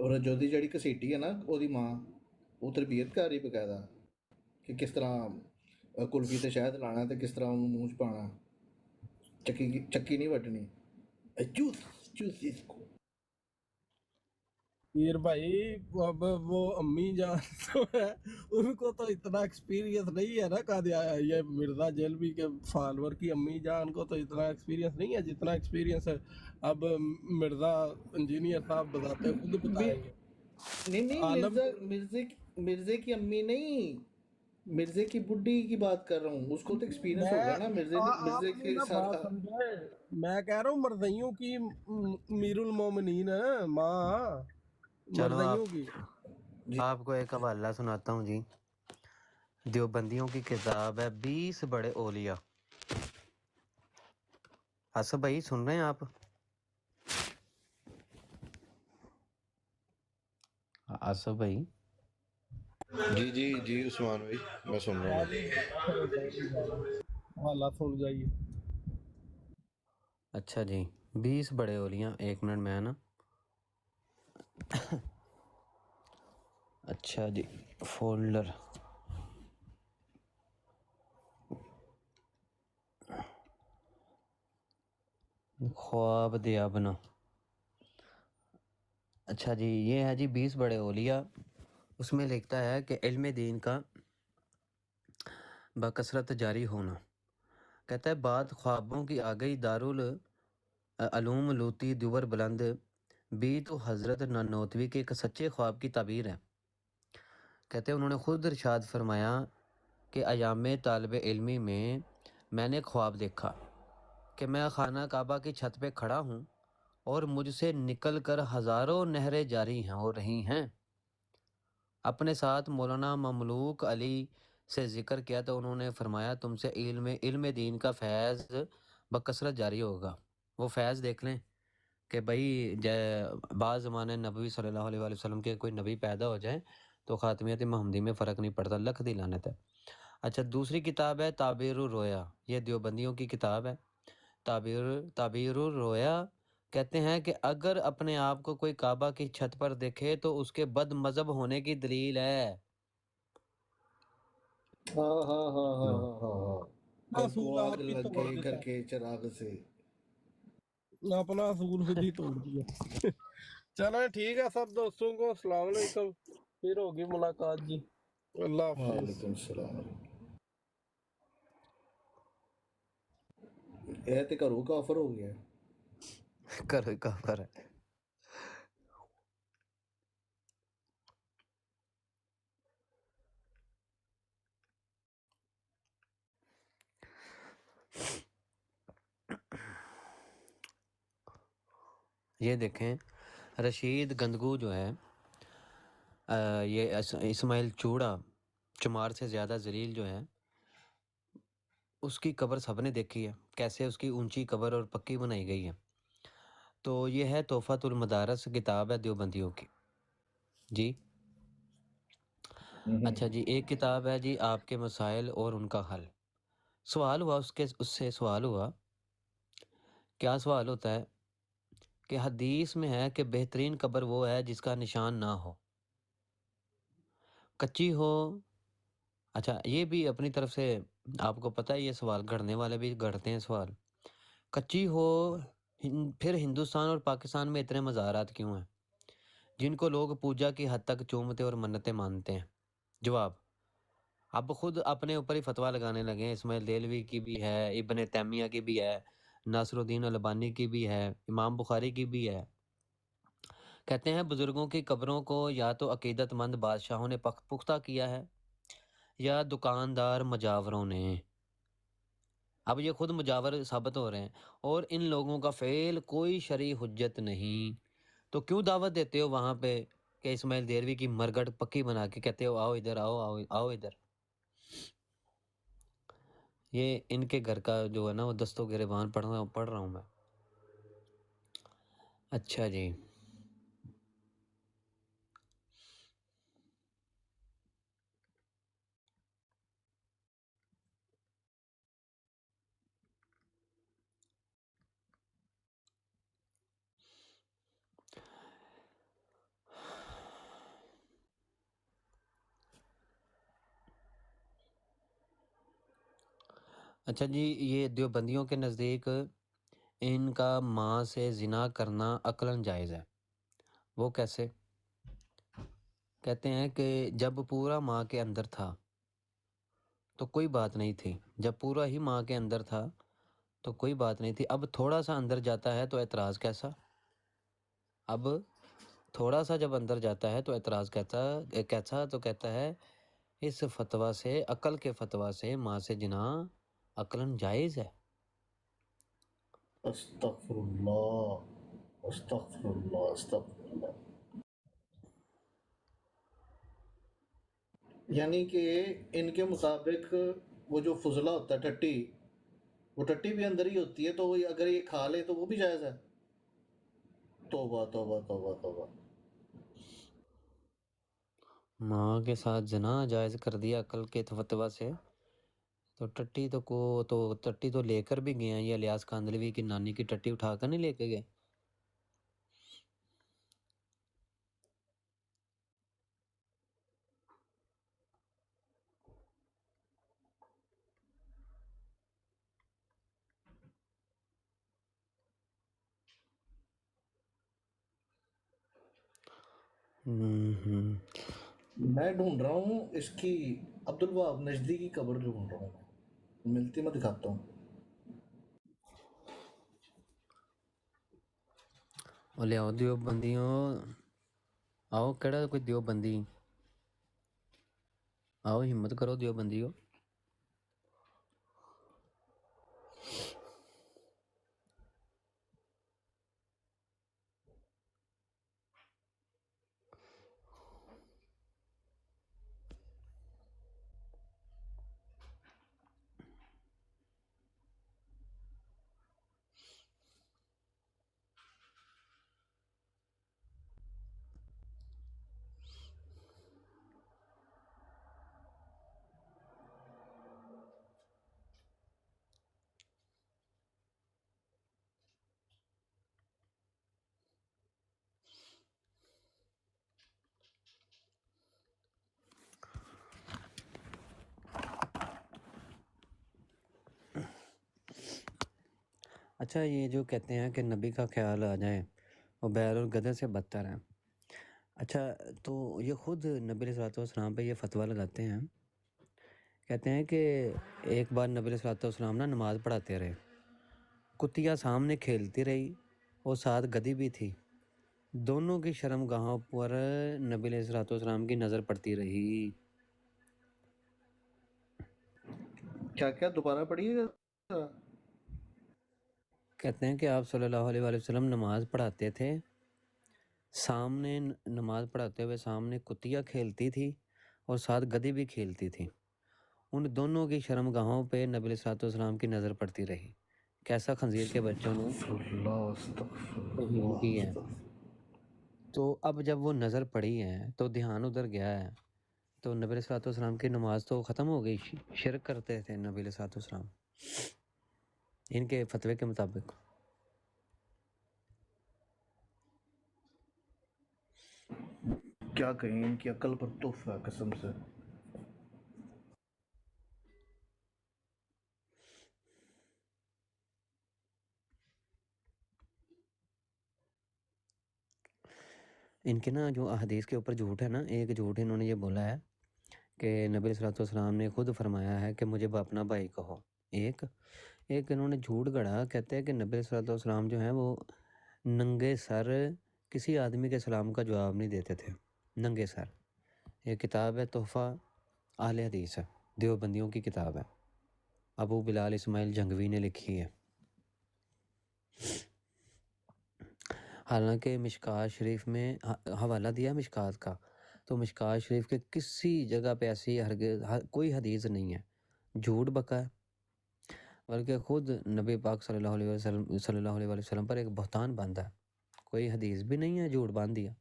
ਔਰ ਜੋਦੀ ਜਿਹੜੀ ਘਸੀਟੀ ਹੈ ਨਾ ਉਹਦੀ ਮਾਂ, ਉਹ ਤਰਬੀਅਤ ਕਰ ਰਹੀ ਬਕਾਇਦਾ ਕਿ ਕਿਸ ਤਰ੍ਹਾਂ ਕੁਲਫੀ ਤੇ ਸ਼ਹਿਦ ਲਾਣਾ ਤੇ ਕਿਸ ਤਰ੍ਹਾਂ ਉਹਨੂੰ ਮੂੰਹ 'ਚ ਪਾਣਾ, ਚੱਕੀ ਨਹੀਂ ਵੱਢਣੀ। चूस चूस इसको। वीर भाई, अब वो अम्मी जान तो है, उनको तो इतना एक्सपीरियंस नहीं है ना ये मिर्जा जेलवी के फॉलोअर की अम्मी जान को तो इतना एक्सपीरियंस नहीं है जितना एक्सपीरियंस है अब मिर्जा इंजीनियर साहब बताते खुद बताएंगे। नहीं नहीं, आलम मिर्जे की अम्मी नहीं, मिर्जे की बुड्ढी की बात कर रहा हूँ। उसको तो एक्सपीरियंस मैं होगा ना, आप मिर्जे ये के ना बात साथ। समझे, मैं कह रहा हूँ मर्दइयों की मीरुल मोमिनीन है माँ, चलो मर्दइयों की। आपको एक हवाला सुनाता हूँ जी। देवबंदियों की किताब है 20 बड़े ओलिया। आसफ भाई सुन रहे हैं आप? आसफ भाई, जी जी जी उस्मान भाई, मैं सुन रहा हाँ हूँ। जी, हवाला सुन जाइए। अच्छा जी, 20 बड़े ओलियाँ। एक मिनट में है ना। अच्छा जी, फोल्डर ख्वाब दिया बना। अच्छा जी, ये है जी 20 बड़े ओलिया। उसमें लिखता है कि इल्म दीन का बकसरत जारी होना। कहता है बात ख्वाबों की आ गई दारुल अलूम लूती दुवर बुलंद भी तो हज़रत नानोतवी के एक सच्चे ख्वाब की ताबीर है। कहते हैं उन्होंने ख़ुद इरशाद फरमाया कि अयाम तालिब इल्मी में मैंने ख्वाब देखा कि मैं खाना काबा की छत पे खड़ा हूँ और मुझसे निकल कर हज़ारों नहरें जारी हो रही हैं। अपने साथ मौलाना ममलूक अली से ज़िक्र किया तो उन्होंने फरमाया तुमसे इल्म दीन का फैज़ बकसरत जारी होगा। वो फैज़ देख लें कि भाई बाज़ ज़माने नबी सल्लल्लाहु अलैहि वसल्लम के कोई नबी पैदा हो जाए तो ख़ातमियत महमदी में फ़र्क नहीं पड़ता। लख दी लानत है। अच्छा, दूसरी किताब है ताबीरुर रोया। ये देवबंदियों की किताब है। ताबीरुर रोया कहते हैं कि अगर अपने आप को कोई काबा की छत पर देखे तो उसके बद मज़हब होने की दलील है। हाँ हाँ हाँ हाँ हाँ हाँ हाँ। जब को असूल आग आपकी लग तोड़ गई घर देता के चिराग से। है, अपना असूल खुद ही तोड़ दिया। चलो ठीक है, सब दोस्तों को अस्सलाम वालेकुम, फिर होगी मुलाकात जी, अल्लाह हाफिज। वालेकुम सलाम। यह तो घरों का ऑफर हो गया। करो कफर है। ये देखें, रशीद गंदगू जो है ये इस्माइल चूड़ा चमार से ज़्यादा जलील जो है, उसकी कब्र सबने देखी है, कैसे उसकी ऊंची कब्र और पक्की बनाई गई है। तो ये है तोहफ़तुल मदारस, किताब है देवबंदियों की जी। अच्छा जी, एक किताब है जी आपके मसाइल और उनका हल। सवाल हुआ उससे सवाल हुआ, क्या सवाल होता है कि हदीस में है कि बेहतरीन कब्र वो है जिसका निशान ना हो, कच्ची हो। अच्छा, ये भी अपनी तरफ से आपको पता है, ये सवाल गढ़ने वाले भी गढ़ते हैं सवाल। कच्ची हो, फिर हिंदुस्तान और पाकिस्तान में इतने मज़ारात क्यों हैं जिनको लोग पूजा की हद तक चूमते और मन्नतें मानते हैं? जवाब, अब खुद अपने ऊपर ही फतवा लगाने लगे हैं। इस्माइल देलवी की भी है, इब्न तैमिया की भी है, नासरुद्दीन अलबानी की भी है, इमाम बुखारी की भी है। कहते हैं बुज़ुर्गों की कब्रों को या तो अकीदतमंद बादशाहों ने पुख्ता किया है या दुकानदार मजावरों ने। अब ये खुद मुजावर साबित हो रहे हैं और इन लोगों का फ़ेल कोई शरई हुज्जत नहीं। तो क्यों दावत देते हो वहाँ पे कि इस्माइल देलवी की मरगट पक्की बना के कहते हो आओ इधर, आओ आओ आओ इधर। ये इनके घर का जो है ना वो दस्तों गिरेबान पढ़ रहा हूँ मैं। अच्छा जी, اچھا جی، یہ دیوبندیوں کے نزدیک ان کا ماں سے زنا کرنا عقلاً جائز ہے، وہ کیسے؟ کہتے ہیں کہ جب پورا ماں کے اندر تھا تو کوئی بات نہیں تھی، جب پورا ہی ماں کے اندر تھا تو کوئی بات نہیں تھی، اب تھوڑا سا اندر جاتا ہے تو اعتراض کیسا؟ اب تھوڑا سا جب اندر جاتا ہے تو اعتراض کیسا؟ تو کہتا ہے اس فتویٰ سے، عقل کے فتویٰ سے ماں سے جنا عقلاً جائز ہے۔ استغفر اللہ، استغفر اللہ، استغفر اللہ۔ یعنی کہ ان کے مطابق وہ جو فضلہ ہوتا ہے ٹٹی، وہ ٹٹی بھی اندر ہی ہوتی ہے، تو وہ اگر یہ کھا لے تو وہ بھی جائز ہے؟ توبہ توبہ توبہ توبہ۔ ماں کے ساتھ زنا جائز کر دیا عقل کے فتویٰ سے، تو ٹٹی تو لے کر بھی گئے ہیں، یہ الیاس کاندلوی کی نانی کی ٹٹی اٹھا کر نہیں لے کے گئے۔ میں ڈھونڈ رہا ہوں اس کی عبد الوہاب نجدی کی قبر ڈھونڈ رہا ہوں، ملتی میں دکھاتا ہوں۔ وہ لیاؤ دیوبندیوں، آؤ کہڑا کوئی دیوبندی، آؤ ہمت کرو دیوبندیو۔ اچھا، یہ جو کہتے ہیں کہ نبی کا خیال آ جائے وہ بیل اور گدھے سے بدتر ہے، اچھا تو یہ خود نبی علیہ الصلوۃ والسلام پہ یہ فتویٰ لگاتے ہیں، کہتے ہیں کہ ایک بار نبی علیہ الصلوۃ والسلام نا نماز پڑھاتے رہے، کتیا سامنے کھیلتی رہی اور ساتھ گدھی بھی تھی، دونوں کی شرم گاہوں پر نبی علیہ الصلوۃ والسلام کی نظر پڑتی رہی۔ کیا کیا دوبارہ پڑھیے گا؟ کہتے ہیں کہ آپ صلی اللہ علیہ وآلہ وسلم نماز پڑھاتے تھے، سامنے نماز پڑھاتے ہوئے سامنے کتیا کھیلتی تھی اور ساتھ گدھی بھی کھیلتی تھی، ان دونوں کی شرم گاہوں پہ نبی علیہ الصلوۃ والسلام کی نظر پڑتی رہی۔ کیسا خنزیر کے بچوں نے استغفر اللہ، استغفر توہین اللہ، کی ہے۔ استغفر۔ تو اب جب وہ نظر پڑی ہے تو دھیان ادھر گیا ہے، تو نبی علیہ الصلوۃ والسلام کی نماز تو ختم ہو گئی، شرک کرتے تھے نبی علیہ الصلوۃ والسلام ان کے فتوے کے مطابق۔ کیا کہیں، ان کی عقل پر تحفہ ہے قسم سے۔ ان کے نا جو احادیث کے اوپر جھوٹ ہے نا، ایک جھوٹ انہوں نے یہ بولا ہے کہ نبی علیہ الصلوۃ والسلام نے خود فرمایا ہے کہ مجھے اپنا بھائی کہو، ایک انہوں نے جھوٹ گڑھا، کہتے ہیں کہ نبی علیہ الصلوۃ والسلام جو ہیں وہ ننگے سر کسی آدمی کے سلام کا جواب نہیں دیتے تھے، ننگے سر۔ یہ کتاب ہے تحفہ اہل حدیث ہے، دیوبندیوں کی کتاب ہے، ابو بلال اسماعیل جنگوی نے لکھی ہے۔ حالانکہ مشکات شریف میں حوالہ دیا مشکات کا، تو مشکات شریف کے کسی جگہ پہ ایسی کوئی حدیث نہیں ہے، جھوٹ بکا ہے، بلکہ خود نبی پاک صلی اللہ علیہ وسلم پر ایک بہتان باندھا ہے، کوئی حدیث بھی نہیں ہے، جھوٹ باندھ دیا۔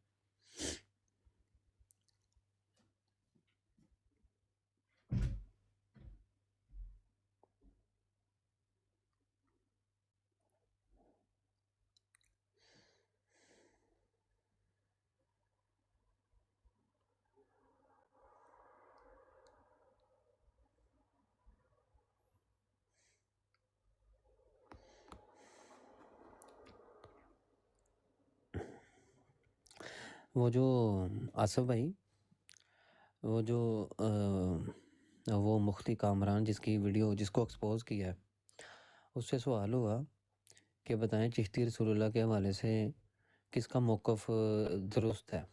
وہ جو آصف بھائی، وہ جو وہ مفتی کامران جس کی ویڈیو جس کو ایکسپوز کیا ہے، اس سے سوال ہوا کہ بتائیں چشتی رسول اللہ کے حوالے سے کس کا موقف درست ہے،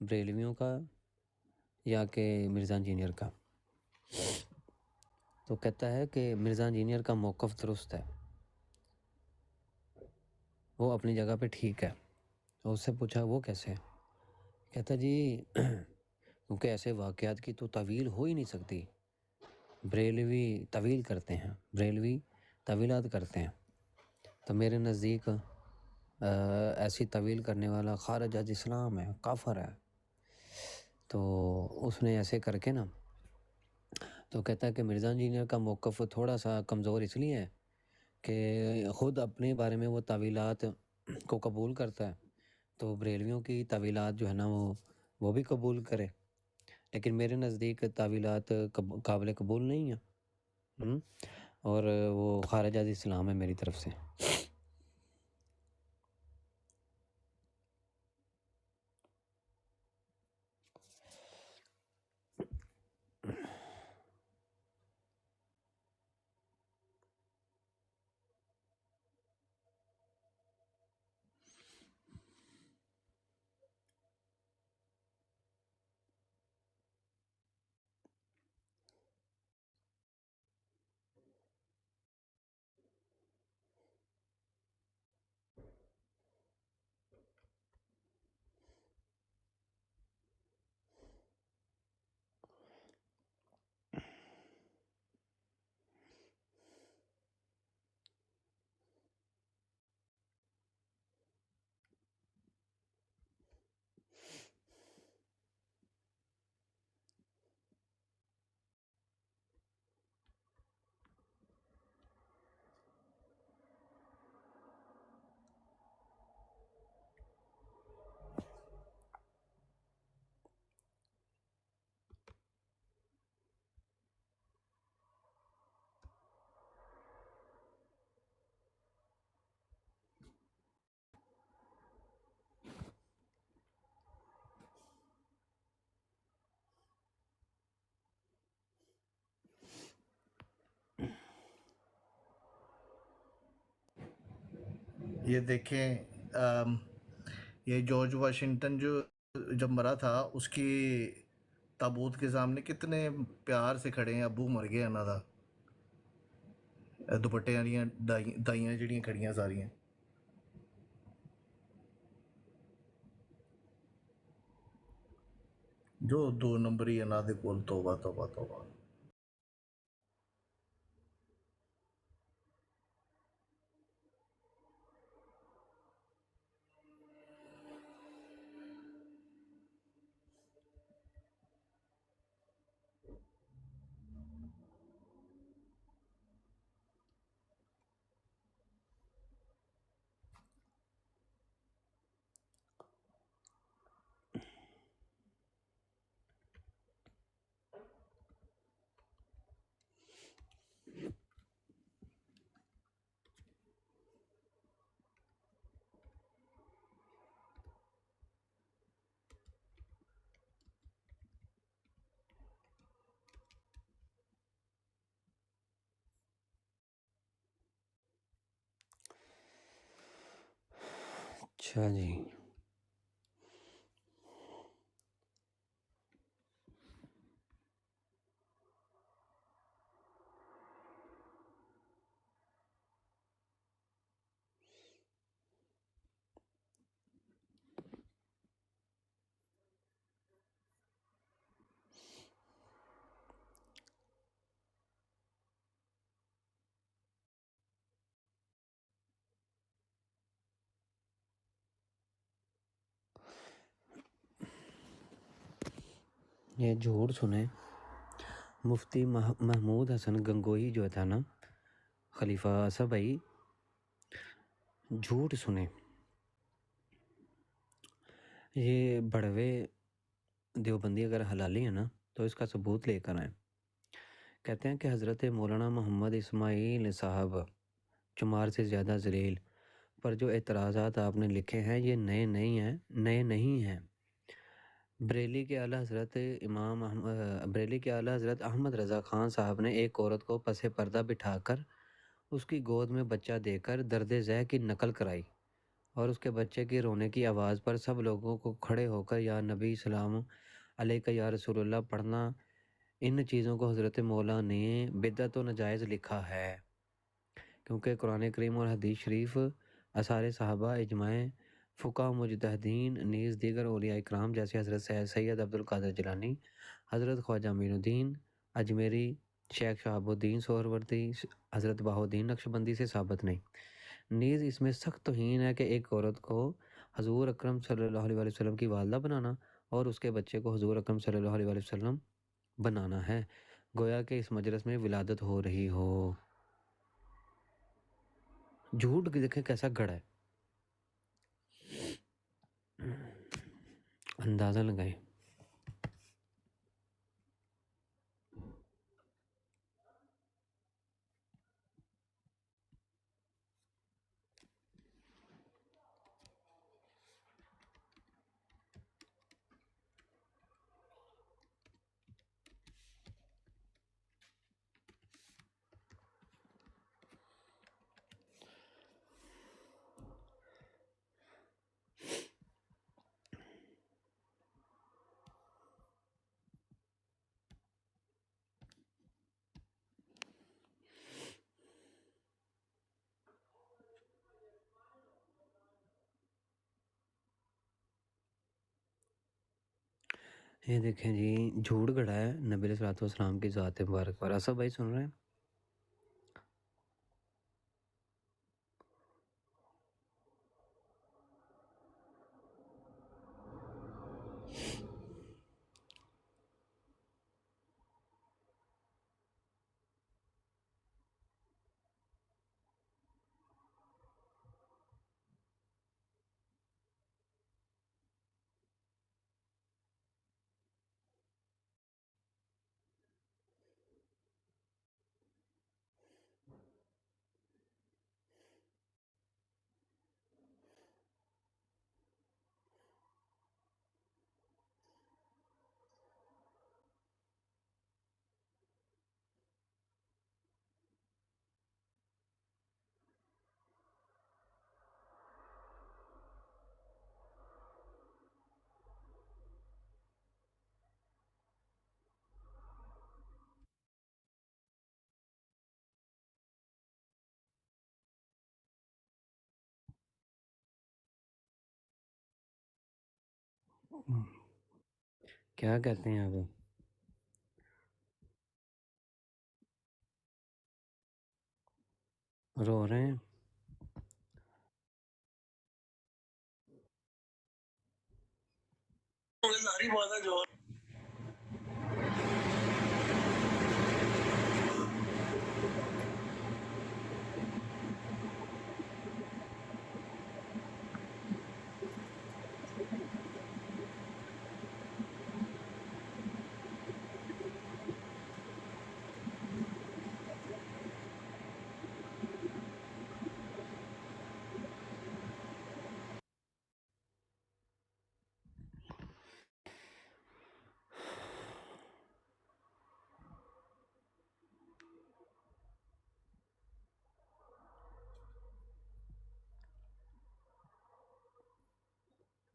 بریلویوں کا یا کہ مرزا انجینئر کا؟ تو کہتا ہے کہ مرزا انجینئر کا موقف درست ہے، وہ اپنی جگہ پہ ٹھیک ہے۔ اور اس سے پوچھا وہ کیسے؟ کہتا جی کیونکہ ایسے واقعات کی تو تعویل ہو ہی نہیں سکتی، بریلوی تعویل کرتے ہیں، بریلوی تعویلات کرتے ہیں، تو میرے نزدیک ایسی تعویل کرنے والا خارج از اسلام ہے، کافر ہے۔ تو اس نے ایسے کر کے نا، تو کہتا ہے کہ مرزا انجینئر کا موقف تھوڑا سا کمزور اس لیے ہے کہ خود اپنے بارے میں وہ تعویلات کو قبول کرتا ہے، تو بریلویوں کی تعویلات جو ہے نا وہ بھی قبول کرے، لیکن میرے نزدیک تعویلات قابل قبول نہیں ہیں، اور وہ خارج از اسلام ہے میری طرف سے۔ یہ دیکھیں یہ جارج واشنگٹن جو جب مرا تھا اس کی تابوت کے سامنے کتنے پیار سے کھڑے ہیں، ابو مر گیا انہاں دا، دوپٹے والیاں دائیاں جڑیاں کھڑیاں ساریاں، جو 2 نمبری انہاں دے کول، توبہ توبہ توبہ۔ اچھا جی، یہ جھوٹ سنیں، مفتی محمود حسن گنگوئی جو تھا نا، خلیفہ آصف بھائی، جھوٹ سنیں، یہ بڑوے دیوبندی اگر حلالی ہیں نا تو اس کا ثبوت لے کر آئیں۔ کہتے ہیں کہ حضرت مولانا محمد اسماعیل صاحب چمار سے زیادہ ذلیل پر جو اعتراضات آپ نے لکھے ہیں یہ نئے نہیں ہیں. بریلی کے اعلیٰ حضرت بریلی کے اعلیٰ حضرت احمد رضا خان صاحب نے ایک عورت کو پس پردہ بٹھا کر اس کی گود میں بچہ دے کر درد ذہ کی نقل کرائی اور اس کے بچے کی رونے کی آواز پر سب لوگوں کو کھڑے ہو کر یا نبی سلام علیکہ یا رسول اللہ پڑھنا. ان چیزوں کو حضرت مولا نے بدعت و نجائز لکھا ہے، کیونکہ قرآن کریم اور حدیث شریف، آثار صحابہ، اجماع فقہ مجتہدین نیز دیگر اولیاء اکرام جیسے حضرت سید عبد القادر جیلانی، حضرت خواجہ امین الدین اجمیری، شیخ شہاب الدین سہروردی، حضرت بہاؤالدین نقشبندی سے ثابت نہیں. نیز اس میں سخت توہین ہے کہ ایک عورت کو حضور اکرم صلی اللہ علیہ وسلم کی والدہ بنانا اور اس کے بچے کو حضور اکرم صلی اللہ علیہ وسلم بنانا ہے، گویا کہ اس مجلس میں ولادت ہو رہی ہو. جھوٹ دیکھیں کیسا گڑا ہے، اندازہ لگائیں. یہ دیکھیں جی، جھوٹ گڑا ہے نبی علیہ الصلوۃ والسلام کی ذات مبارک پر. اسد بھائی سن رہے ہیں؟ کیا کہتے ہیں آپ؟ رو رہے ہیں؟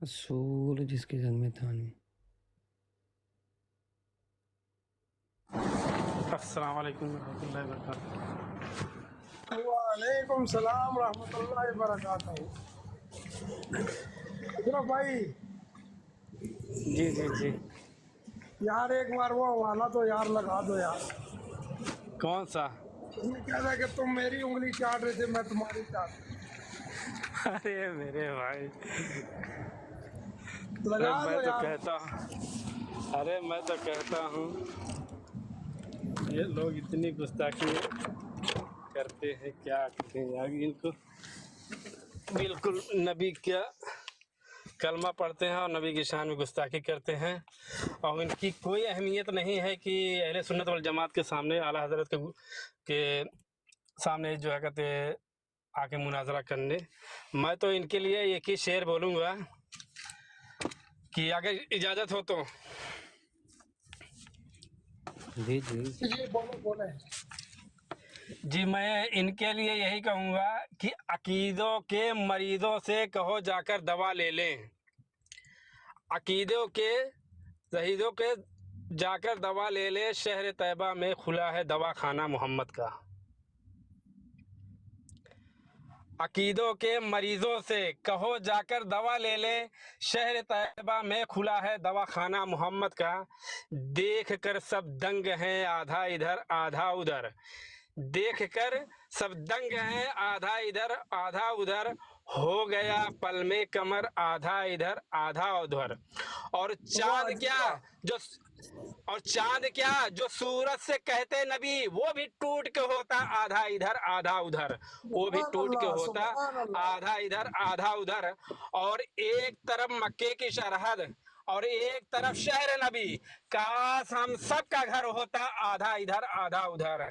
اصول جس کی زد میں تھا نہیں. السلام علیکم ورحمۃ اللہ وبرکاتہ. وعلیکم السلام رحمۃ اللہ وبرکاتہ. اشرف بھائی جی جی جی. یار ایک بار وہ حوالہ تو یار لگا دو یار. کون سا؟ اس میں کہہ رہا ہے کہ تم میری انگلی چاٹ رہے تھے، میں تمہاری چاٹ. ارے میرے بھائی، لگا میں دو تو یار. کہتا ہوں، ارے میں تو کہتا ہوں یہ لوگ اتنی گستاخی کرتے ہیں، کیا کرتے ہیں یار. ان کو بالکل نبی کا کلمہ پڑھتے ہیں اور نبی کی شان میں گستاخی کرتے ہیں، اور ان کی کوئی اہمیت نہیں ہے کہ اہل سنت والجماعت کے سامنے، اعلیٰ حضرت کے سامنے جو ہے کہتے ہیں आके मुनाजरा करने। मैं तो इनके लिए एक ही शेर बोलूँगा कि अगर इजाज़त हो तो। जी जी जी बोलो बोले। जी मैं इनके लिए यही कहूँगा कि अकीदों के मरीजों से कहो जाकर दवा ले लें, अकीदों के शहीदों के जाकर दवा ले ले, शहर तैयबा में खुला है दवाखाना मोहम्मद का। अकीदों के मरीजों से कहो जाकर दवा ले ले, शहर तैयबा में खुला है दवाखाना मोहम्मद का। देख कर सब दंग हैं आधा इधर आधा उधर, देख कर सब दंग हैं आधा इधर आधा उधर, हो गया पल में कमर आधा इधर आधा उधर। और चांद क्या जो और चांद क्या जो सूरज से कहते नबी, वो भी टूट के होता आधा इधर आधा उधर, वो भी टूट के होता आधा इधर आधा उधर। और एक तरफ मक्के की सरहद और एक तरफ शहर नबी, काश हम सबका घर होता आधा इधर आधा उधर,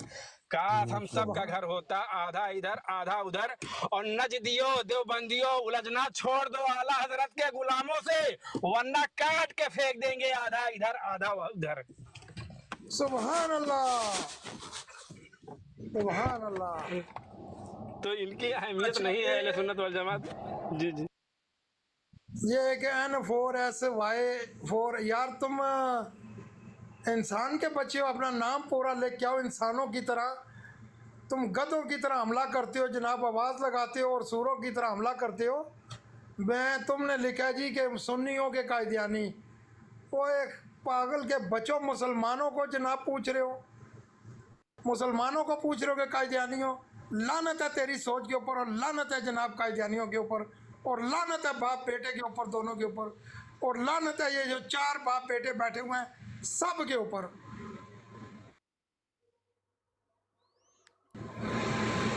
काश हम सबका घर होता आधा इधर आधा उधर। और नजदियो देवबंदियो उलझना छोड़ दो आला हजरत के गुलामों से, वरना काट के फेंक देंगे आधा इधर आधा उधर। सुभान अल्लाह सुभान अल्लाह। तो इनकी अहमियत नहीं है अहले सुन्नत वल जमात। जी जी ये एक N4SY4 यार, तुम इंसान के बच्चे हो, अपना नाम पूरा लेके आओ इंसानों की तरह। तुम गधों की तरह हमला करते हो जनाब, आवाज़ लगाते हो और सूरों की तरह हमला करते हो। तुमने लिखा जी कि सुन्नियों के कायदियानी, वो एक पागल के बच्चों मुसलमानों को जनाब पूछ रहे हो, मुसलमानों को पूछ रहे हो कि कायदियानी हो। लानत है तेरी सोच के ऊपर, और लानत है जनाब कायदियानियों के ऊपर, और लानत है बाप बेटे के ऊपर, दोनों के ऊपर, और लानत है ये जो 4 बाप बेटे बैठे हुए हैं सब के ऊपर।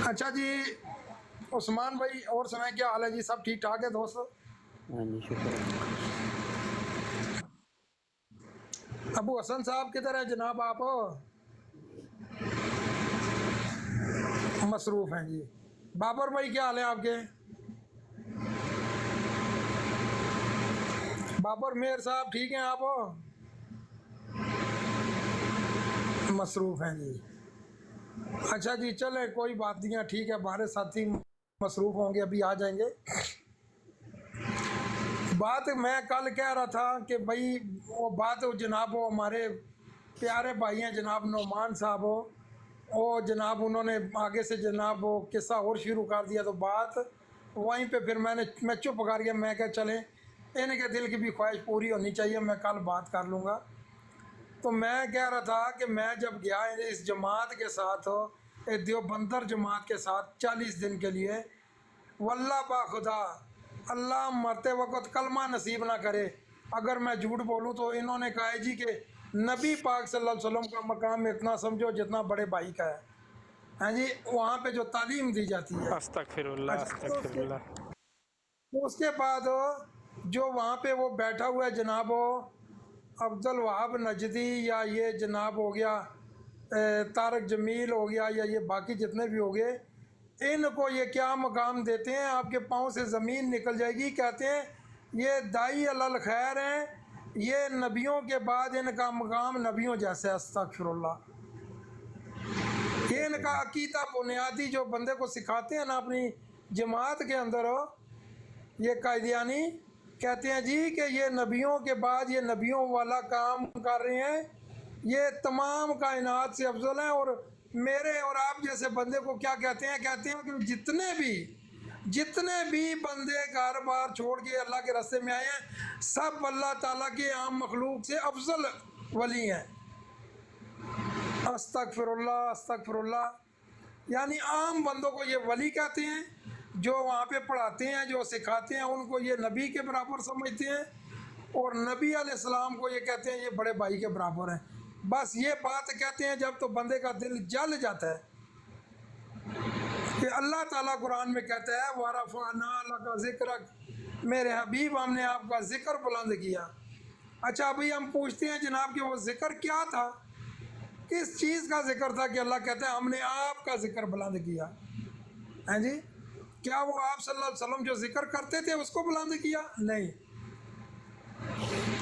अच्छा जी उस्मान भाई, और सुनाए क्या हाल है जी? सब ठीक ठाक है दोस्त? हाँ जी शुक्र है। अबू हसन साहब किधर है जनाब? आप मसरूफ हैं जी। बाबर भाई क्या हाल है आपके? बाबर मेयर साहब ठीक हैं आप? मसरूफ हैं जी। अच्छा जी चले कोई बात नहीं है, ठीक है, हमारे साथी मसरूफ होंगे, अभी आ जाएंगे। बात मैं कल कह रहा था कि भाई वो बात हो जनाब, वो हमारे प्यारे भाई हैं जनाब नौमान साहब, वो जनाब उन्होंने आगे से जनाब वो किस्सा और शुरू कर दिया, तो बात वहीं पे फिर मैं चुप कर गया। मैं क्या चलें, इनके दिल की भी ख्वाहिश पूरी होनी चाहिए, मैं कल बात कर लूँगा। तो मैं कह रहा था कि मैं जब गया इस जमात के साथ, देवबंदर जमात के साथ 40 दिन के लिए, वल्लाह बा खुदा अल्लाह मरते वक्त कलमा नसीब ना करे अगर मैं झूठ बोलूं तो। इन्होंने कहा है जी कि नबी पाक सल्लल्लाहु अलैहि वसल्लम का मकाम इतना समझो जितना बड़े भाई का है, हाँ जी, वहाँ पे जो तालीम दी जाती है। अस्तगफिरुल्लाह अस्तगफिरुल्लाह। तो उसके बाद जो वहाँ पे वो बैठा हुआ है जनाब अब्दुल वहाब नजदी, या ये जनाब हो गया तारक जमील हो गया, या ये बाकी जितने भी हो गए, इनको ये क्या मकाम देते हैं, आपके पाँव से ज़मीन निकल जाएगी। कहते हैं ये दाई अल खैर हैं, ये नबियों के बाद इनका मकाम नबियों जैसे। अस्तगफिरुल्लाह। ये इनका अकीदा बुनियादी जो बंदे को सिखाते हैं ना अपनी जमात के अंदर, ये कायदियानी कहते हैं जी कि ये नबियों के बाद ये नबियों वाला काम कर रहे हैं, ये तमाम कायनात से अफजल हैं। और मेरे और आप जैसे बंदे को क्या कहते हैं? कहते हैं कि जितने भी बंदे घर बार छोड़ के अल्लाह के रास्ते में आए हैं, सब अल्लाह ताला के आम मखलूक से अफजल वली हैं। अस्तगफिरुल्लाह अस्तगफिरुल्लाह। यानी आम बंदों को ये वली कहते हैं, जो वहाँ पे पढ़ाते हैं, जो सिखाते हैं, उनको ये नबी के बराबर समझते हैं, और नबी अलैहिस्सलाम को ये कहते हैं ये बड़े भाई के बराबर हैं। बस ये बात कहते हैं जब तो बंदे का दिल जल जाता है कि अल्लाह ताला कुरान में कहता है वरफ़अना लका ज़िक्रक, मेरे हबीब हमने आपका ज़िक्र बुलंद किया। अच्छा अभी हम पूछते हैं जनाब कि वो ज़िक्र क्या था, किस चीज़ का ज़िक्र था कि अल्लाह कहता है हमने आपका ज़िक्र बुलंद किया? हैं जी, کیا وہ آپ صلی اللہ علیہ وسلم جو ذکر کرتے تھے اس کو بلند کیا؟ نہیں،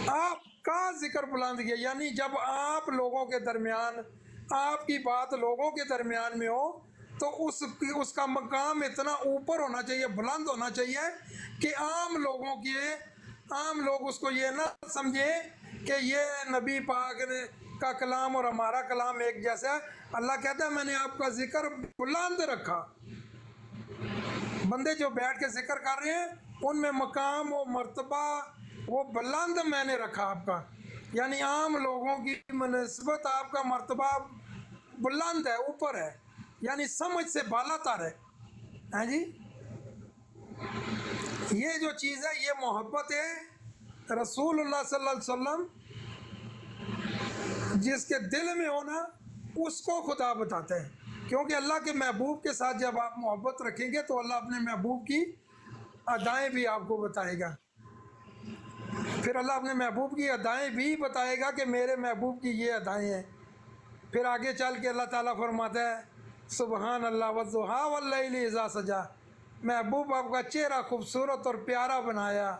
آپ کا ذکر بلند کیا، یعنی جب آپ لوگوں کے درمیان، آپ کی بات لوگوں کے درمیان میں ہو تو اس کا مقام اتنا اوپر ہونا چاہیے، بلند ہونا چاہیے کہ عام لوگ اس کو یہ نہ سمجھیں کہ یہ نبی پاک کا کلام اور ہمارا کلام ایک جیسا ہے۔ اللہ کہتا ہے میں نے آپ کا ذکر بلند رکھا۔ بندے جو بیٹھ کے ذکر کر رہے ہیں ان میں مقام و مرتبہ وہ بلند میں نے رکھا آپ کا، یعنی عام لوگوں کی نسبت آپ کا مرتبہ بلند ہے، اوپر ہے، یعنی سمجھ سے بالا تر ہے۔ ہاں جی، یہ جو چیز ہے یہ محبت ہے رسول اللہ صلی اللہ علیہ وسلم، جس کے دل میں ہونا اس کو خدا بتاتے ہیں، کیونکہ اللہ کے محبوب کے ساتھ جب آپ محبت رکھیں گے تو اللہ اپنے محبوب کی ادائیں بھی آپ کو بتائے گا، پھر اللہ اپنے محبوب کی ادائیں بھی بتائے گا کہ میرے محبوب کی یہ ادائیں ہیں۔ پھر آگے چل کے اللہ تعالیٰ فرماتا ہے سبحان اللہ والضحیٰ واللیل اذا سجا، محبوب آپ کا چہرہ خوبصورت اور پیارا بنایا،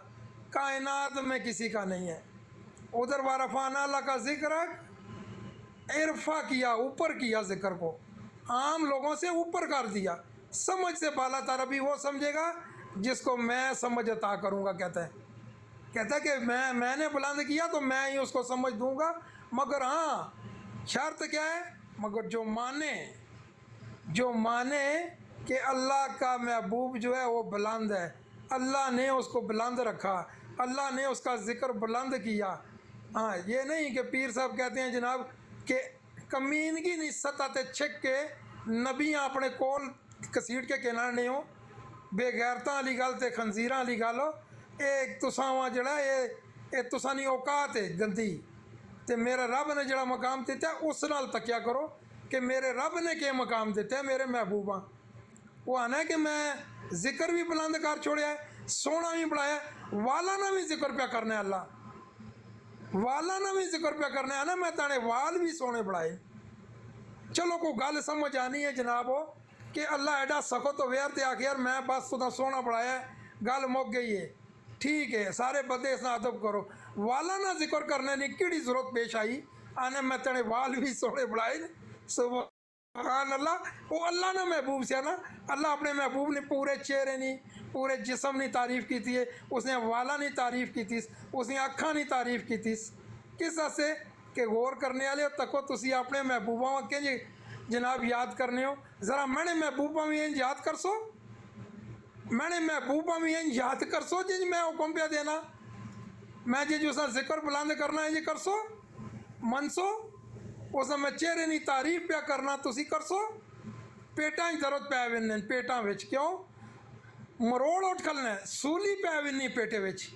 کائنات میں کسی کا نہیں ہے۔ ادھر ورفعنا اللہ کا ذکر ارفع کیا، اوپر کیا ذکر کو، عام لوگوں سے اوپر کر دیا، سمجھ سے بالا تر ابھی وہ سمجھے گا جس کو میں سمجھ عطا کروں گا۔ کہتا ہے کہ میں نے بلند کیا تو میں ہی اس کو سمجھ دوں گا، مگر ہاں شرط کیا ہے؟ مگر جو مانے کہ اللہ کا محبوب جو ہے وہ بلند ہے، اللہ نے اس کو بلند رکھا، اللہ نے اس کا ذکر بلند کیا۔ ہاں، یہ نہیں کہ پیر صاحب کہتے ہیں جناب کہ کمینگی نہیں سطح چھک کے نبیاں اپنے کول کسیٹ کے کنار نہیں ہو، بے غیرتاں والی گل تے خنزیراں والی گل ہو، ایک تساں جڑا یہ تساں نہیں اوقات ہے گندی تے میرے رب نے جڑا مقام دیتا ہے اس نال تکیا کرو کہ میرے رب نے کیا مقام دیتا ہے میرے محبوباں۔ وہ آنا ہے کہ میں ذکر بھی بلند کر چھوڑیا ہے، سونا بھی بڑھایا ہے، والا نہ بھی ذکر پہ کرنا ہے، اللہ والا نہ بھی ذکر پہ کرنا ہے نا، میں تانے وال بھی سونے بڑھائے۔ چلو کو گل سمجھ آنی ہے جناب ہو کہ اللہ ایڈا سخت ہو ویئر تے آخر یار میں بس تو سونا بڑھایا ہے، گل مک گئی ہے، ٹھیک ہے سارے بندے اس ادب کرو، والا نہ ذکر کرنے کی کیڑی ضرورت پیش آئی؟ آنے میں تانے وال بھی سونے بڑھائے۔ سبحان اللہ، وہ اللہ نے محبوب سے نا، اللہ اپنے محبوب نے پورے چہرے نہیں، پورے جسم نہیں تعریف کی تھی، اس نے والا نہیں تعریف کی تھی، اس نے اکھاں نہیں تعریف کی تھی، کس سے کہ غور کرنے والے ہو تکو تسی اپنے محبوباں کے جناب یاد کرنے ہو، ذرا میں نے محبوباں بھی یاد کر سو، میں نے محبوباں بھی یاد کر سو جی میں حکم پہ دینا، میں جی جو ذکر بلند کرنا ہے جی کر سو، من سو، اس میں چہرے نہیں تعریف پہ کرنا تسی کر سو، پیٹاں درد پہ ونن پیٹاں وچ کیوں مروڑ اٹھ کھلنا ہے، سولی پہ وننی پیٹے وچ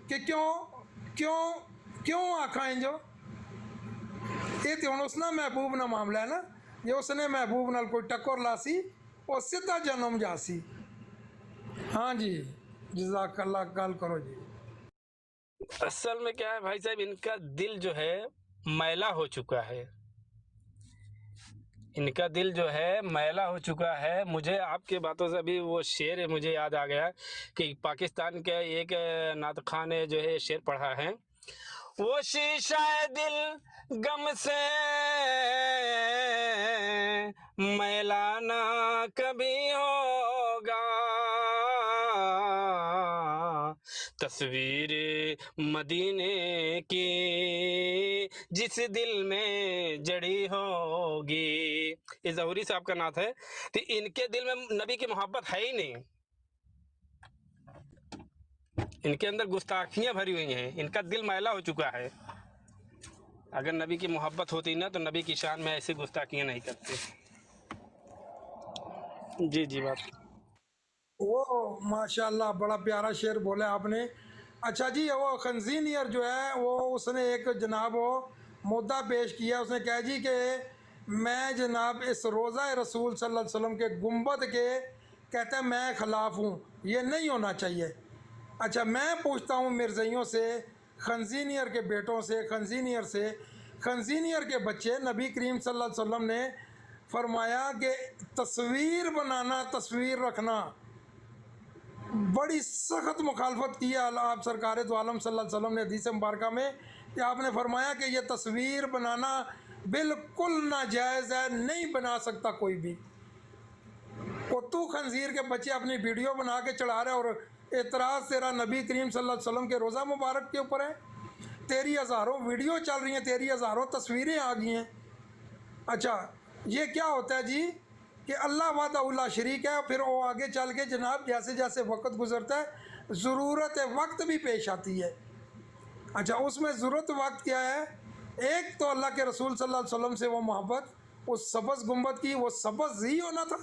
کہ کیوں آکھاں جو یہ تو ہن اس نا محبوب نہ معاملہ ہے نا، یہ اس نے محبوب نال کوئی ٹکر لاسی وہ سیدھا جنم جاسی۔ ہاں جی جزاک اللہ، گل کرو جی۔ اصل میں کیا ہے بھائی صاحب، ان کا دل جو ہے میلا ہو چکا ہے، ان کا دل جو ہے میلا ہو چکا ہے۔ مجھے آپ کی باتوں سے ابھی وہ شعر مجھے یاد آ گیا کہ پاکستان کے ایک نعت خواں نے جو ہے شعر پڑھا ہے، وہ شیشہ دل غم سے میلا نہ کبھی ہوگا، تصویر مدینے کی جس دل میں جڑی ہوگی۔ یہ ظہوری صاحب کا نعت ہے، تو ان کے دل میں نبی کی محبت ہے ہی نہیں، ان کے اندر گستاخیاں بھری ہوئی ہیں، ان کا دل میلا ہو چکا ہے۔ اگر نبی کی محبت ہوتی نا تو نبی کی شان میں ایسی گستاخیاں نہیں کرتے۔ جی بات وہ ماشاءاللہ بڑا پیارا شعر بولا آپ نے۔ اچھا جی، وہ خنزینئر جو ہے وہ اس نے ایک جناب وہ مدعا پیش کیا، اس نے کہا جی کہ میں جناب اس روضہ رسول صلی اللہ علیہ وسلم کے گنبد کے کہتا ہے میں خلاف ہوں، یہ نہیں ہونا چاہیے۔ اچھا میں پوچھتا ہوں مرزائیوں سے، خنزینئر کے بیٹوں سے، خنزینئر کے بچے، نبی کریم صلی اللہ علیہ وسلم نے فرمایا کہ تصویر بنانا، تصویر رکھنا बड़ी सख्त मुखालफत की है आप सरकार दो आलम सल्लल्लाहु अलैहि वसल्लम ने हदीस मुबारका में, कि आपने फरमाया कि ये तस्वीर बनाना बिल्कुल नाजायज़ है, नहीं बना सकता कोई भी। वो तू खंजीर के बच्चे अपनी वीडियो बना के चढ़ा रहे और एतराज़ तेरा नबी करीम सल्लल्लाहु अलैहि वसल्लम के रोज़ा मुबारक के ऊपर है। तेरी हज़ारों वीडियो चल रही हैं, तेरी हज़ारों तस्वीरें आ गई हैं। अच्छा, ये क्या होता है जी कि अल्लाह वादा शरीक है। फिर वो आगे चल के जनाब जैसे जैसे वक्त गुजरता है ज़रूरत वक्त भी पेश आती है। अच्छा, उसमें ज़रूरत वक्त क्या है? एक तो अल्लाह के रसूल सल्लल्लाहु अलैहि वसल्लम से वो मोहब्बत, उस सब्ज़ गुंबद की, वो सब्ज़ ही होना था,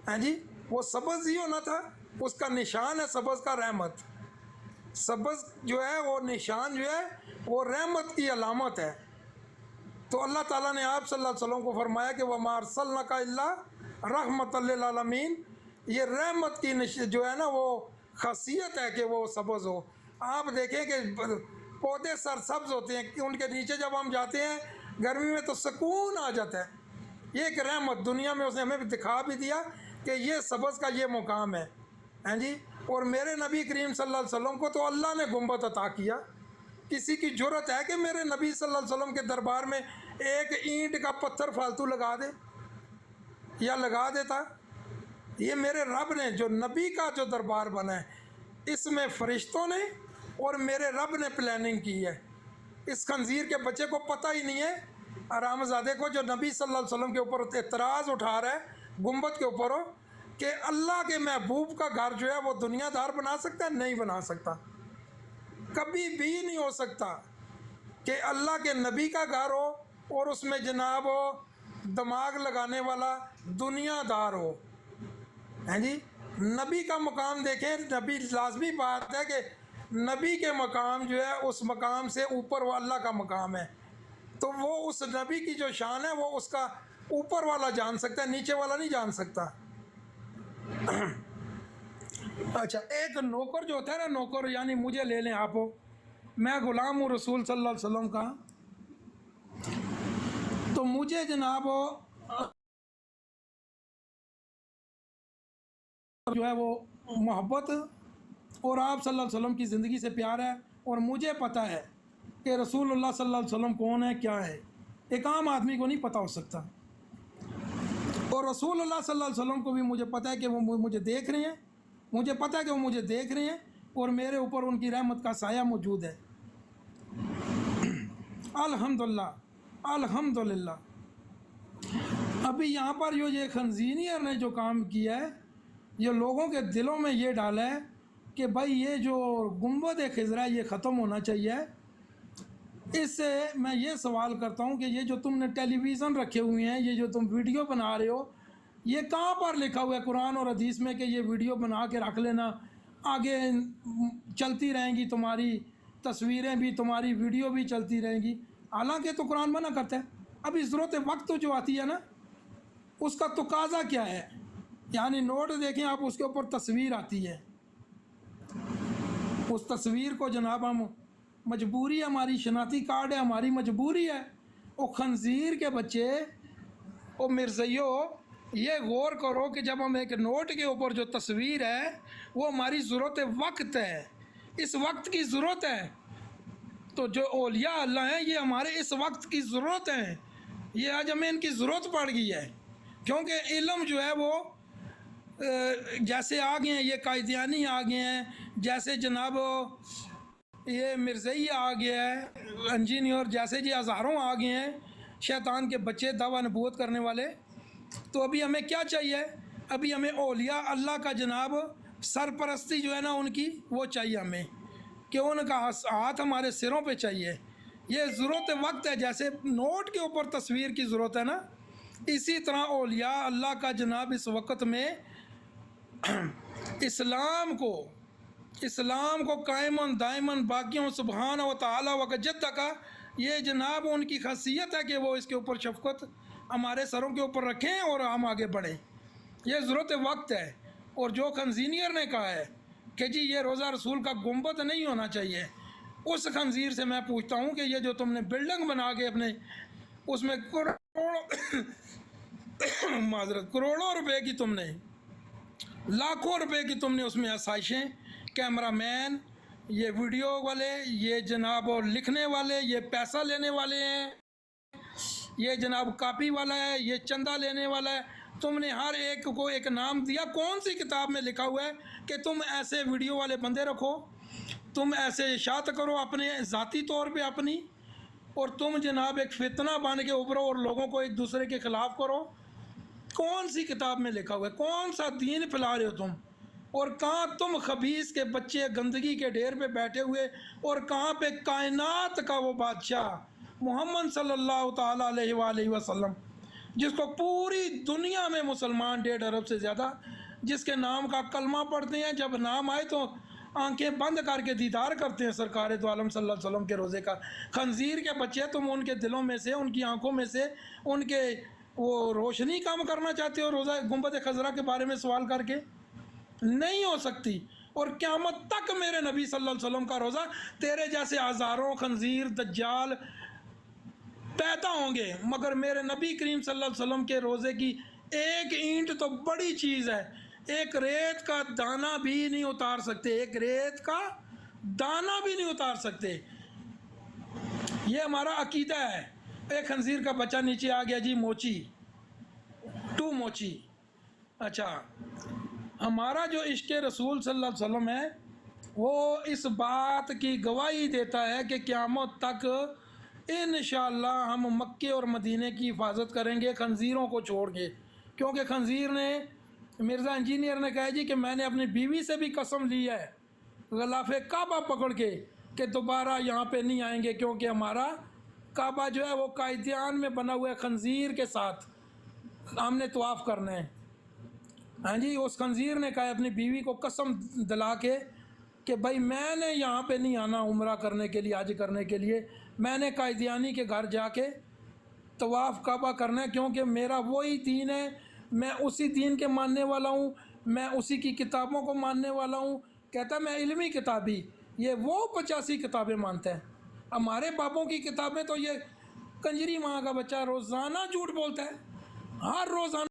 हैं जी, वो सब्ज़ ही होना था। उसका निशान है सब्ज़ का रहमत। सब्ज़ जो है वो निशान जो है वो रहमत की अलामत है। तो अल्लाह ताला ने आप सल्लल्लाहु अलैहि वसल्लम को फरमाया कि वमा अरसलनाका इल्ला रहमतल लिल आलमीन। ये रहमत की जो है ना वो खासियत है कि वो सब्ज़ हो। आप देखें कि पौधे सरसब्ज होते हैं कि उनके नीचे जब हम जाते हैं गर्मी में तो सुकून आ जाता है। ये एक रहमत दुनिया में उसने हमें दिखा भी दिया कि ये सब्ज़ का ये मुकाम है, हैं जी। और मेरे नबी करीम सल्लल्लाहु अलैहि वसल्लम को तो अल्लाह ने गुंबद अता किया। किसी की जुर्रत है कि मेरे नबी सल्लल्लाहु अलैहि वसल्लम के दरबार में एक ईंट का पत्थर फालतू लगा दे या लगा देता? ये मेरे रब ने, जो नबी का जो दरबार बना है, इसमें फ़रिश्तों ने और मेरे रब ने प्लानिंग की है। इस खंजीर के बच्चे को पता ही नहीं है, आरामज़ादे को, जो नबी सल्लल्लाहु अलैहि वसल्लम के ऊपर एतराज़ उठा रहा है गुंबद के ऊपर हो, कि अल्लाह के महबूब का घर जो है वो दुनियादार बना सकता है? नहीं बना सकता, कभी भी नहीं हो सकता कि अल्लाह के नबी का घर हो और उसमें जनाब हो दिमाग लगाने वाला दुनियादार हो, हैं जी। नबी का मकाम देखें, नबी लाजमी बात है कि नबी के मकाम जो है उस मकाम से ऊपर वो अल्लाह का मकाम है। तो वो उस नबी की जो शान है वो उसका ऊपर वाला जान सकता है, नीचे वाला नहीं जान सकता। अच्छा, एक नौकर जो होता है ना, नौकर यानी मुझे ले लें आप, मैं ग़ुलाम हूँ रसूल सल्लल्लाहु अलैहि वसल्लम का, तो मुझे जनाब जो है वो मोहब्बत और आप सल्लल्लाहु अलैहि वसल्लम की ज़िंदगी से प्यार है, और मुझे पता है कि रसूलुल्लाह सल्लल्लाहु अलैहि वसल्लम कौन है, क्या है। एक आम आदमी को नहीं पता हो सकता। और रसूलुल्लाह सल्लल्लाहु अलैहि वसल्लम को भी मुझे पता है कि वो मुझे देख रहे हैं, मुझे पता है कि वो मुझे देख रहे हैं और मेरे ऊपर उनकी रहमत का साया मौजूद है। अल्हम्दुलिल्लाह अल्हम्दुलिल्लाह। अभी यहाँ पर ये खंजीनियर ने जो काम किया है, ये लोगों के दिलों में ये डाला है कि भाई ये जो गुंबद खिज़रा है ये ख़त्म होना चाहिए। इससे मैं ये सवाल करता हूँ कि ये जो तुमने टेलीविज़न रखे हुए हैं, ये जो तुम वीडियो बना रहे हो, ये कहाँ पर लिखा हुआ है कुरान और हदीस में कि ये वीडियो बना के रख लेना, आगे चलती रहेंगी तुम्हारी तस्वीरें भी, तुम्हारी वीडियो भी चलती रहेंगी? हालांकि तो कुरान मना करता है। अभी ज़रूरत वक्त जो आती है ना, उसका तकाज़ा क्या है, यानी नोट देखें आप, उसके ऊपर तस्वीर आती है, उस तस्वीर को जनाब हम मजबूरी, हमारी शनाती कार्ड है, हमारी मजबूरी है। वो खंजीर के बच्चे, ओ मिर्ज़इयो, ये गौर करो कि जब हम एक नोट के ऊपर जो तस्वीर है वो हमारी ज़रूरत वक्त है, इस वक्त की ज़रूरत है। तो जो औलिया अल्लाह हैं ये हमारे इस वक्त की ज़रूरत है, ये आज हमें इनकी ज़रूरत पड़ गई है। क्योंकि इल्म जो है वो जैसे आ गए हैं, ये कायदियानी आ गए हैं, जैसे जनाब ये मिर्ज़ई आ गया है, इंजीनियर जैसे जी हज़ारों आ गए हैं, शैतान के बच्चे दावा नबूवत करने वाले। तो अभी हमें क्या चाहिए? अभी हमें औलिया अल्लाह का जनाब सरपरस्ती जो है ना उनकी, वो चाहिए हमें, कि उनका हाथ हमारे सिरों पे चाहिए। ये ज़रूरत वक्त है, जैसे नोट के ऊपर तस्वीर की ज़रूरत है ना, इसी तरह औलिया अल्लाह का जनाब इस वक्त में इस्लाम को कायमन दायमन बाकियों सुबहान व तआला व जद्दा का, ये जनाब उनकी खासियत है कि वो इसके ऊपर शफ़क़त हमारे सरों के ऊपर रखें और हम आगे बढ़ें। ये ज़रूरत वक्त है। और जो खंजीनियर ने कहा है कि जी ये रोज़ा रसूल का गुंबद नहीं होना चाहिए, उस खंजीर से मैं पूछता हूँ कि ये जो तुमने बिल्डिंग बना के अपने उसमें करोड़ों माजरत करोड़ों रुपए की तुमने लाखों रुपए की तुमने उसमें आसाइशें, कैमरा मैन, ये वीडियो वाले, ये जनाब और लिखने वाले, ये पैसा लेने वाले हैं, ये जनाब कॉपी वाला है, ये चंदा लेने वाला है। तुमने हर एक को एक नाम दिया। कौन सी किताब में लिखा हुआ है कि तुम ऐसे वीडियो वाले बंदे रखो, तुम ऐसे इशात करो अपने ज़ाती तौर पे अपनी, और तुम जनाब एक फितना बन के उभरो और लोगों को एक दूसरे के ख़िलाफ़ करो? कौन सी किताब में लिखा हुआ है? कौन सा दीन फैला रहे हो तुम? और कहाँ तुम खबीस के बच्चे गंदगी के ढेर पे बैठे हुए, और कहाँ पे कायनात का वो बादशाह मोहम्मद सल्लल्लाहु ताला अलैहि वसल्लम, जिसको पूरी दुनिया में मुसलमान 1.5 अरब से ज़्यादा जिसके नाम का कलमा पढ़ते हैं, जब नाम आए तो आंखें बंद करके दीदार करते हैं सरकार दो आलम सल्लल्लाहु अलैहि वसल्लम के रोज़े का। खंजीर के बच्चे तुम उनके दिलों में से, उनकी आंखों में से, उनके वो रोशनी कम करना चाहते हो रोज़ा गुंबद खजरा के बारे में सवाल करके? नहीं हो सकती। और क़यामत तक मेरे नबी सल्लल्लाहु अलैहि वसल्लम का रोज़ा, तेरे जैसे हज़ारों खंजीर दज्जाल पैदा होंगे, मगर मेरे नबी करीम सल्लल्लाहु अलैहि वसल्लम के रोज़े की एक ईंट तो बड़ी चीज़ है, एक रेत का दाना भी नहीं उतार सकते, एक रेत का दाना भी नहीं उतार सकते। ये हमारा अकीदा है। एक खंजीर का बच्चा नीचे आ गया जी, मोची, 2 मोची। अच्छा, हमारा जो इश्क़ रसूल सल्लल्लाहु अलैहि वसल्लम है, वो इस बात की गवाही देता है कि क़यामत तक इंशाअल्लाह हम मक्के और मदीने की हिफाजत करेंगे खंजीरों को छोड़ के। क्योंकि खंजीर ने, मिर्ज़ा इंजीनियर ने कहा जी कि मैंने अपनी बीवी से भी कसम ली है ग़िलाफ़े काबा पकड़ के कि दोबारा यहाँ पे नहीं आएंगे, क्योंकि हमारा काबा जो है वो कायदियान में बना हुआ है, खंजीर के साथ हमने तवाफ़ करना है। हाँ जी, उस खंजीर ने कहा अपनी बीवी को कसम दिला के कि भाई मैंने यहाँ पे नहीं आना उम्रा करने के लिए, हज करने के लिए, मैंने कायदियानी के घर जाके तवाफ़ काबा करना है, क्योंकि मेरा वही दीन है, मैं उसी दीन के मानने वाला हूँ, मैं उसी की किताबों को मानने वाला हूँ। कहता मैं इल्मी किताबी, ये वो 85 किताबें मानता है। हमारे बापों की किताबें तो ये कंजरी माँ का बच्चा रोज़ाना झूठ बोलता है, हर रोज़ाना